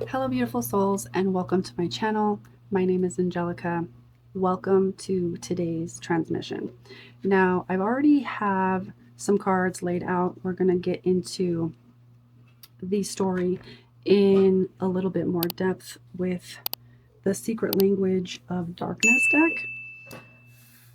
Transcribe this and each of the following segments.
Hello, beautiful souls, and welcome to my channel. My name is Angelica. Welcome to today's transmission. Now, I've already have some cards laid out. We're going to get into the story in a little bit more depth with the Secret Language of Darkness deck.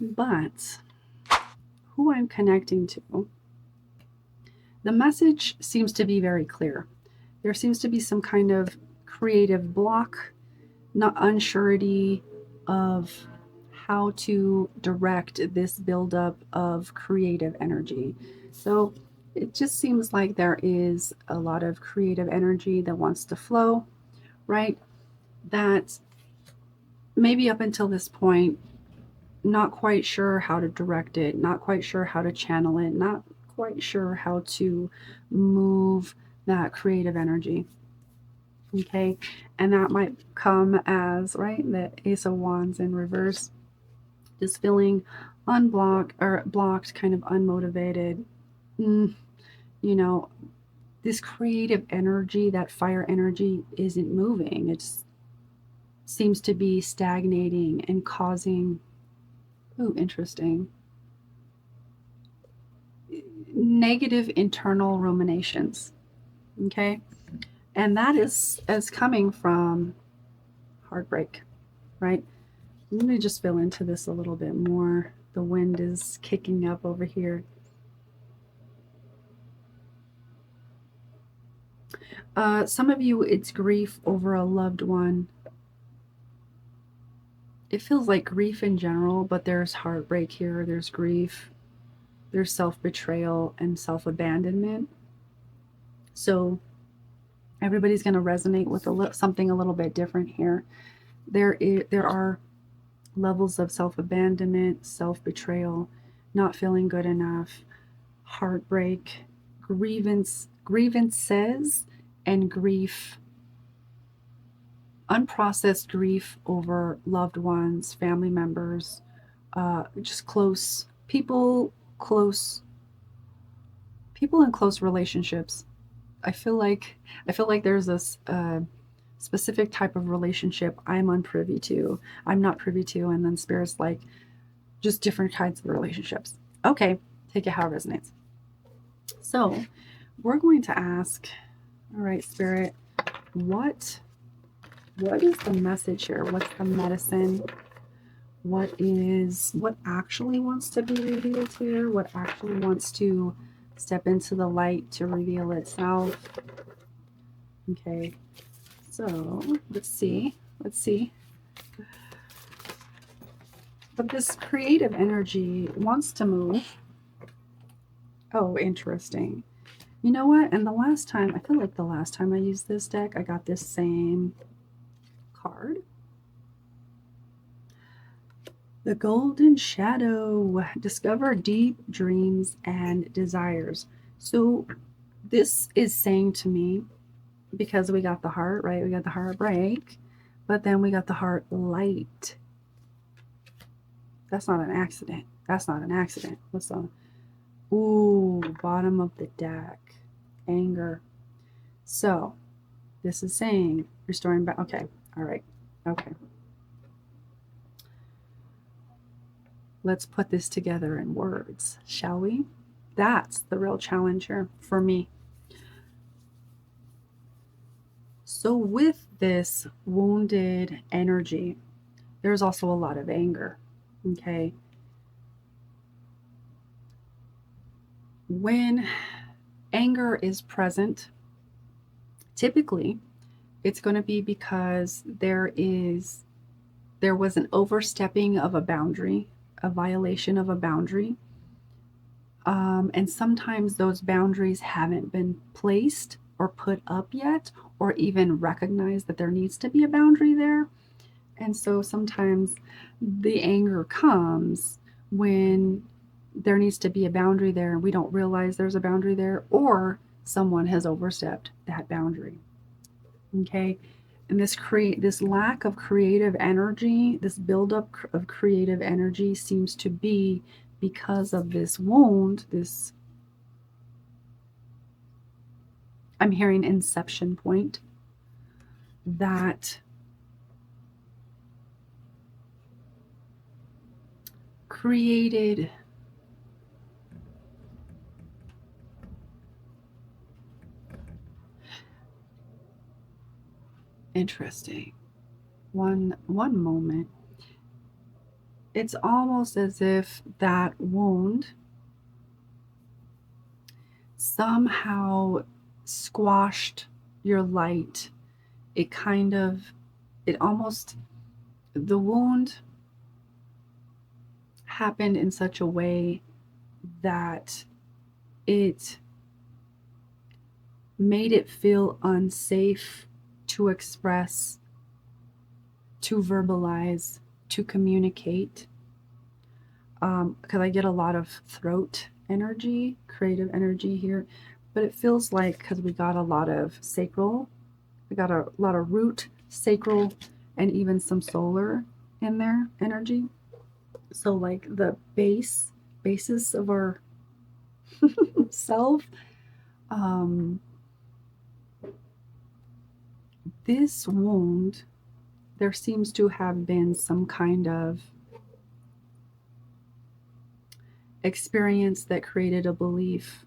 But who I'm connecting to, the message seems to be very clear. There seems to be some kind of creative block, not unsurety of how to direct this buildup of creative energy. So it just seems like there is a lot of creative energy that wants to flow, right? That maybe up until this point, not quite sure how to direct it, not quite sure how to channel it, not quite sure how to move that creative energy. Okay, and that might come as, right, the Ace of Wands in reverse, just feeling unblocked or blocked, kind of unmotivated. Mm, you know, this creative energy, that fire energy, isn't moving. It seems to be stagnating and causing, ooh, interesting, negative internal ruminations. Okay, and that is as coming from heartbreak, right? Let me just fill into this a little bit more. The wind is kicking up over here. Some of you, it's grief over a loved one. It feels like grief in general, but there's heartbreak here, there's grief, there's self betrayal and self abandonment. So everybody's going to resonate with something a little bit different here. There are levels of self abandonment, self betrayal, not feeling good enough, heartbreak, grievances, and grief, unprocessed grief over loved ones, family members, just close people in close relationships. I feel like there's this specific type of relationship I'm unprivy to. I'm not privy to, and then spirits like just different kinds of relationships. Okay, take it how it resonates. So we're going to ask, all right, spirit, what is the message here? What's the medicine? What actually wants to be revealed here? What actually wants to step into the light to reveal itself? Okay, so let's see. But this creative energy wants to move. Oh, interesting. You know what? And I feel like the last time I used this deck, I got this same card. The Golden Shadow. Discover deep dreams and desires. So this is saying to me, because we got the heart, right? We got the heartbreak, but then we got the heart light. That's not an accident. What's on? Ooh, bottom of the deck. Anger. So this is saying restoring back. Okay. All right. Okay. Let's put this together in words, shall we? That's the real challenge here for me. So with this wounded energy, there's also a lot of anger. Okay. When anger is present, typically it's going to be because there was an overstepping of a boundary, a violation of a boundary. And sometimes those boundaries haven't been placed or put up yet, or even recognized that there needs to be a boundary there. And so sometimes the anger comes when there needs to be a boundary there and we don't realize there's a boundary there, or someone has overstepped that boundary. Okay. And this lack of creative energy, this buildup of creative energy seems to be because of this wound, this, I'm hearing inception point. that created interesting. One moment. It's almost as if that wound somehow squashed your light. It kind of, it almost, the wound happened in such a way that it made it feel unsafe to express, to verbalize, to communicate. Because I get a lot of throat energy, creative energy here, but it feels like because we got a lot of sacral, we got a lot of root, sacral, and even some solar in there energy. So like the basis of our self. Um, this wound, there seems to have been some kind of experience that created a belief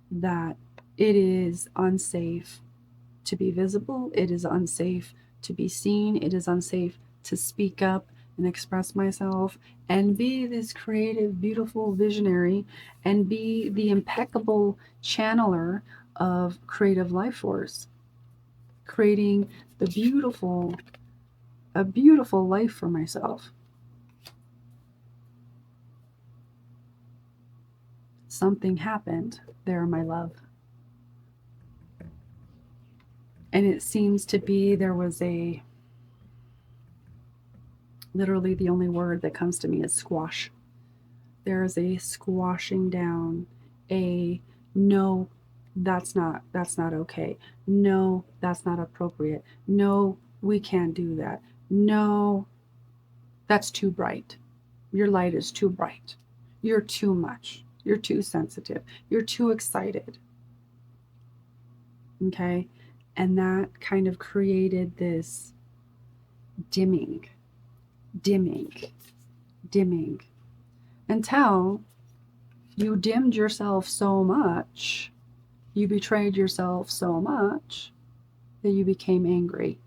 that it is unsafe to be visible, it is unsafe to be seen, it is unsafe to speak up and express myself and be this creative, beautiful visionary and be the impeccable channeler of creative life force, creating the a beautiful life for myself. Something happened there, my love. And it seems to be there was a, literally the only word that comes to me is squash. There is a squashing down, a no, that's not okay. No, that's not appropriate. No, we can't do that. No, that's too bright. Your light is too bright. You're too much. You're too sensitive. You're too excited. Okay? And that kind of created this dimming, dimming, dimming until you dimmed yourself so much, you betrayed yourself so much that you became angry.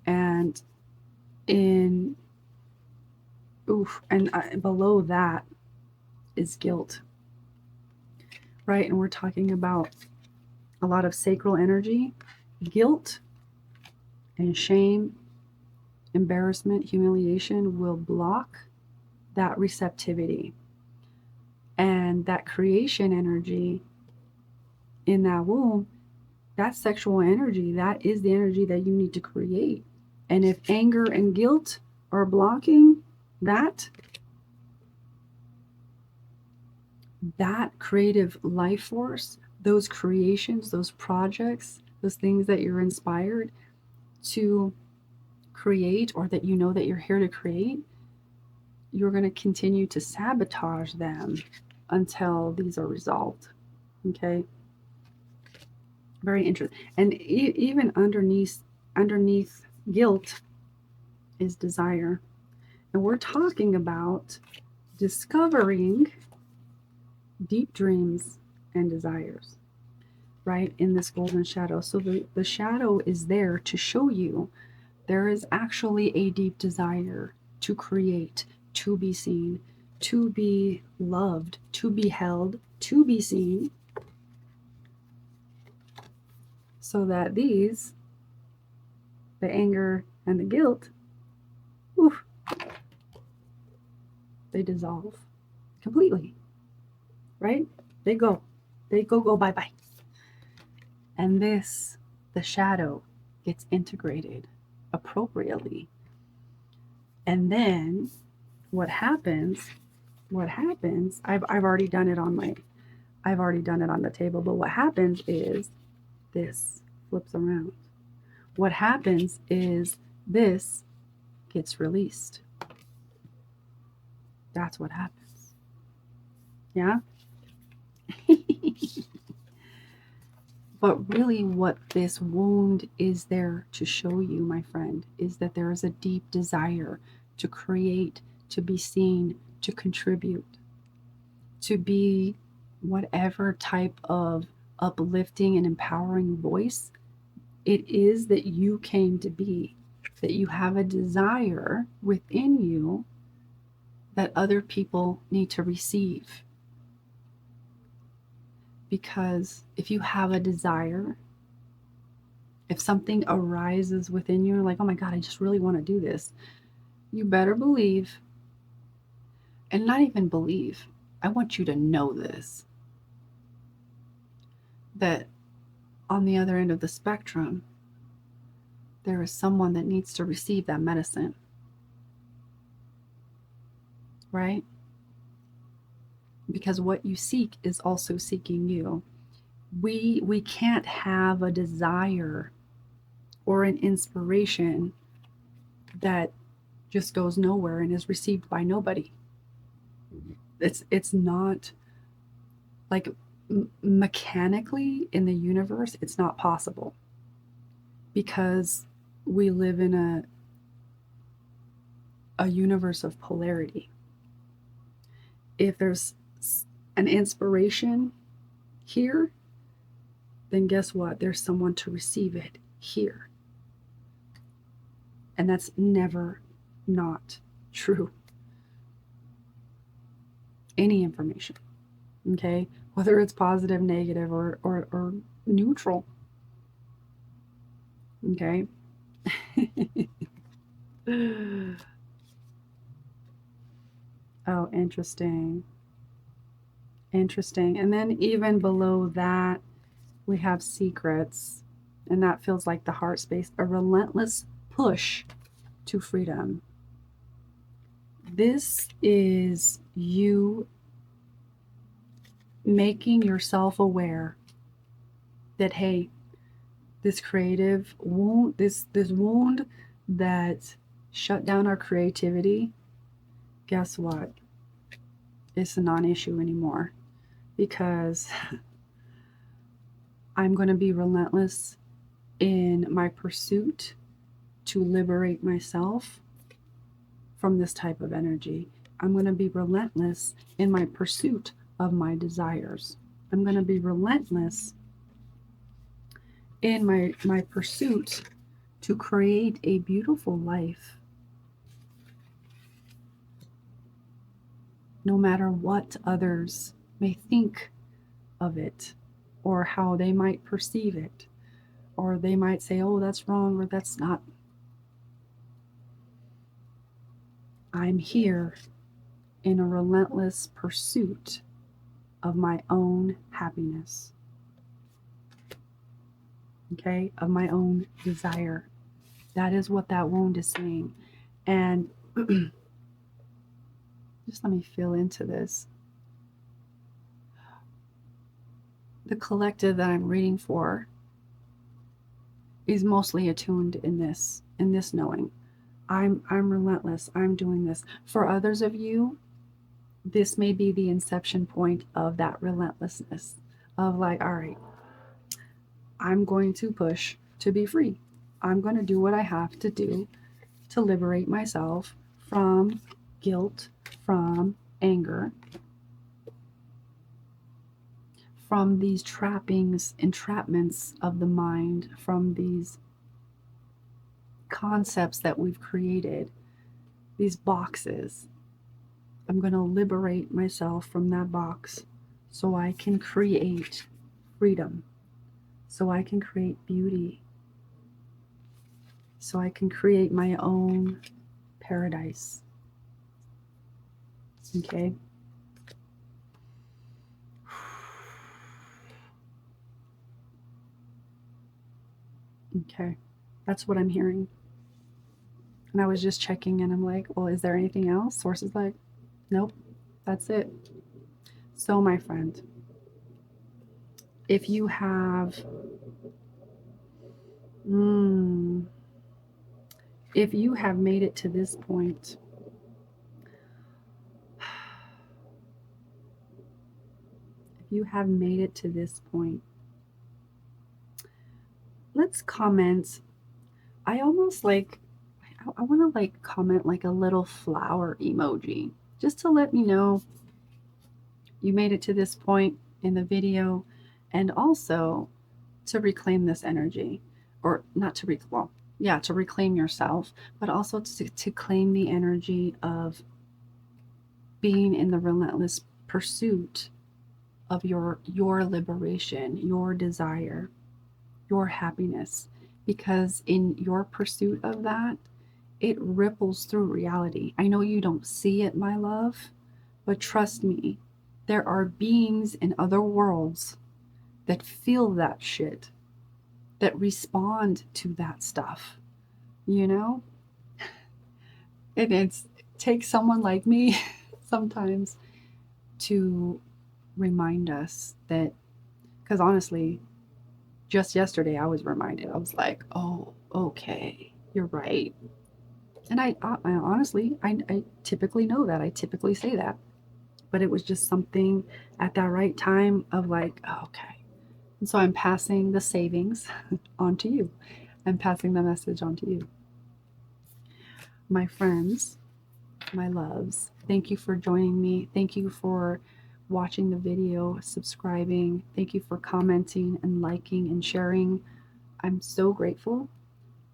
And in, and below that is guilt, right? And we're talking about a lot of sacral energy, guilt and shame, embarrassment, humiliation will block that receptivity. And that creation energy in that womb, that sexual energy, that is the energy that you need to create. And if anger and guilt are blocking that, that creative life force, those creations, those projects, those things that you're inspired to create or that you know that you're here to create, you're going to continue to sabotage them until these are resolved. Okay? Very interesting. And even underneath guilt is desire. And we're talking about discovering deep dreams and desires, right? In this golden shadow. So the shadow is there to show you there is actually a deep desire to create, to be seen, to be loved, to be held, to be seen, so that these, the anger and the guilt, oof, they dissolve completely, right? They go, bye-bye. And this, the shadow, gets integrated appropriately. And then what happens, I've already done it on the table, but what happens is this flips around. What happens is this gets released. That's what happens. Yeah? But really, what this wound is there to show you, my friend, is that there is a deep desire to create, to be seen, to contribute, to be whatever type of uplifting and empowering voice it is that you came to be, that you have a desire within you that other people need to receive. Because if you have a desire, if something arises within you, like, oh my God, I just really want to do this, you better believe, and not even believe, I want you to know this, that on the other end of the spectrum, there is someone that needs to receive that medicine, right? Because what you seek is also seeking you. We can't have a desire or an inspiration that just goes nowhere and is received by nobody. It's not like mechanically in the universe, it's not possible, because we live in a universe of polarity. If there's an inspiration here, then guess what? There's someone to receive it here. And that's never not true. Any information, okay? Whether it's positive, negative, or neutral, okay? Oh, interesting. Interesting. And then even below that, we have secrets. And that feels like the heart space, a relentless push to freedom. This is you making yourself aware that, hey, this creative wound, this wound that shut down our creativity, guess what? It's a non-issue anymore, because I'm going to be relentless in my pursuit to liberate myself from this type of energy. I'm going to be relentless in my pursuit of my desires. I'm going to be relentless in my pursuit to create a beautiful life, no matter what others may think of it or how they might perceive it, or they might say, oh, that's wrong, or that's not. I'm here in a relentless pursuit of my own happiness, okay, of my own desire. That is what that wound is saying. And just let me feel into this. The collective that I'm reading for is mostly attuned in this knowing. I'm relentless. I'm doing this. For others of you, this may be the inception point of that relentlessness of like, all right, I'm going to push to be free. I'm going to do what I have to do to liberate myself from guilt, from anger, from these trappings, entrapments of the mind, from these concepts that we've created, these boxes. I'm going to liberate myself from that box so I can create freedom, so I can create beauty, so I can create my own paradise. Okay? Okay. That's what I'm hearing. And I was just checking and I'm like, well, is there anything else? Source is like, nope, that's it. So, my friend, if you have, if you have made it to this point, if you have made it to this point, let's comment. I almost like, I want to like comment like a little flower emoji just to let me know you made it to this point in the video, and also to reclaim this energy, or not to well, yeah, to reclaim yourself, but also to claim the energy of being in the relentless pursuit of your liberation, your desire, your happiness, because in your pursuit of that, it ripples through reality. I know you don't see it, my love, but trust me, there are beings in other worlds that feel that shit, that respond to that stuff, you know? And it takes someone like me sometimes to remind us that, because honestly, just yesterday I was reminded, I was like, oh, okay, you're right. And I honestly, I typically know that. I typically say that. But it was just something at that right time of like, oh, okay. And so I'm passing the savings on to you. I'm passing the message on to you. My friends, my loves, thank you for joining me. Thank you for watching the video, subscribing. Thank you for commenting and liking and sharing. I'm so grateful.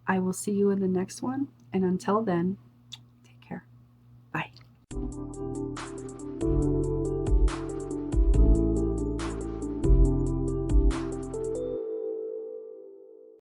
I will see you in the next one. And until then,